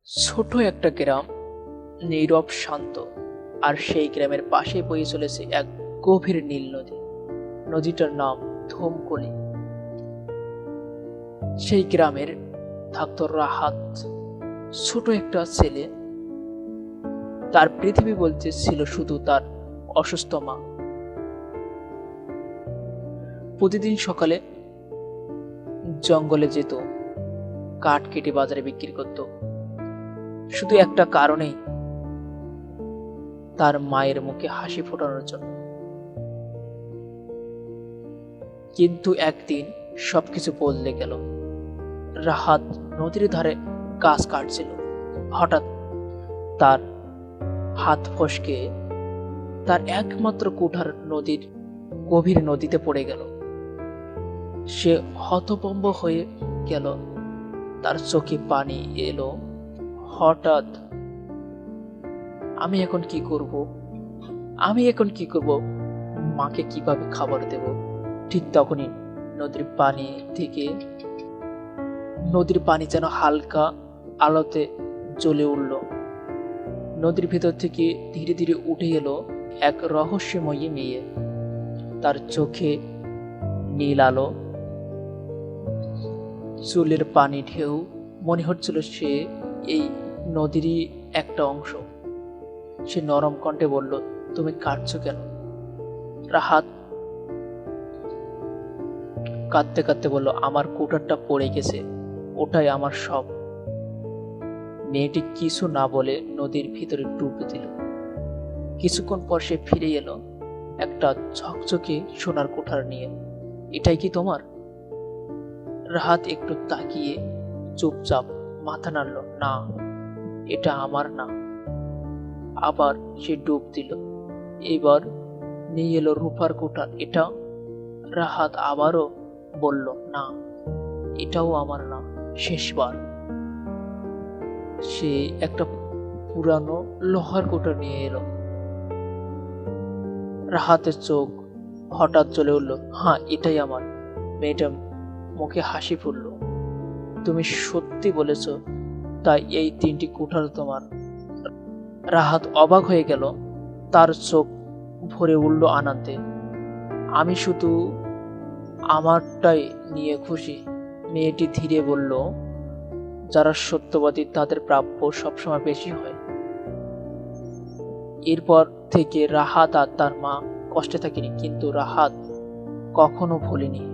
ছোট একটা গ্রাম, নীরব শান্ত। আর সেই গ্রামের পাশে বয়ে চলেছে এক গভীর নীল নদী। নদীটার নাম ধূমকলি। সেই গ্রামের থাকতো রাহাত, ছোট একটা ছেলে। তার পৃথিবী বলতে ছিল শুধু তার অসুস্থ মা। প্রতিদিন সকালে জঙ্গলে যেত, কাঠ কেটে বাজারে বিক্রি করত, শুধু একটা কারণেই, তার মায়ের মুখে হাসি ফোটানোর জন্য। কিন্তু একদিন সবকিছু বদলে গেল। রাহাত নদীর ধারে গাছ কাটছিল। হঠাৎ তার হাত ফসকে তার একমাত্র কুঠার নদীর গভীর নদীতে পড়ে গেল। সে হতভম্ব হয়ে গেল, তার চোখে পানি এলো। হঠাৎ, আমি এখন কি করব? আমি এখন কি করব? মাকে কিভাবে খাবার দেব? ঠিক তখনই নদীর পানি যেন হালকা আলোতে জ্বলে উঠল। নদীর ভেতর থেকে ধীরে ধীরে উঠে এলো এক রহস্যময়ী মেয়ে। তার চোখে নীল আলো, চুলের পানি ঢেউ, মনে হচ্ছিল সে এই নদীরই একটা অংশ। সে নরম কণ্ঠে বলল, তুমি কাঁদছো কেন? রাহাত কাঁদতে কাঁদতে বলল, আমার কুঠারটা পড়ে গেছে, ওটাই আমার সব। মেয়েটি কিছু না বলে নদীর ভিতরে ডুব দিল। কিছুক্ষণ পর সে ফিরে এলো একটা ঝকঝকে সোনার কুঠার নিয়ে। এটাই কি তোমার? রাহাত একটু তাকিয়ে চুপচাপ মাথা নাড়ল, না, এটা আমার না। আবার সে ডুব দিল। এবার নিয়ে এলো রূপার কুঠার। এটা? রাহাত আবারও বলল, না, এটাও আমার না। শেষবার সে একটা পুরানো লোহার কুঠার নিয়ে এলো। রাহাতের চোখ হঠাৎ জ্বলে উঠল, হ্যাঁ, এটাই আমার। মেয়েটা মুখে হাসি ফুটল, তুমি সত্যি বলেছ, তাই এই 3টি কুঠার তোমার। রাহাত অবাক হয়ে গেল, তার চোখ ভরে উঠল আনন্দে। আমি শুধু আমারটাই নিয়ে খুশি। মেয়েটি ধীরে বলল, যারা সত্যবাদী তাদের প্রাপ্য সবসময় বেশি হয়। এরপর থেকে রাহাত আর তার মা কষ্টে থাকেনি, কিন্তু রাহাত কখনো ভুলেনি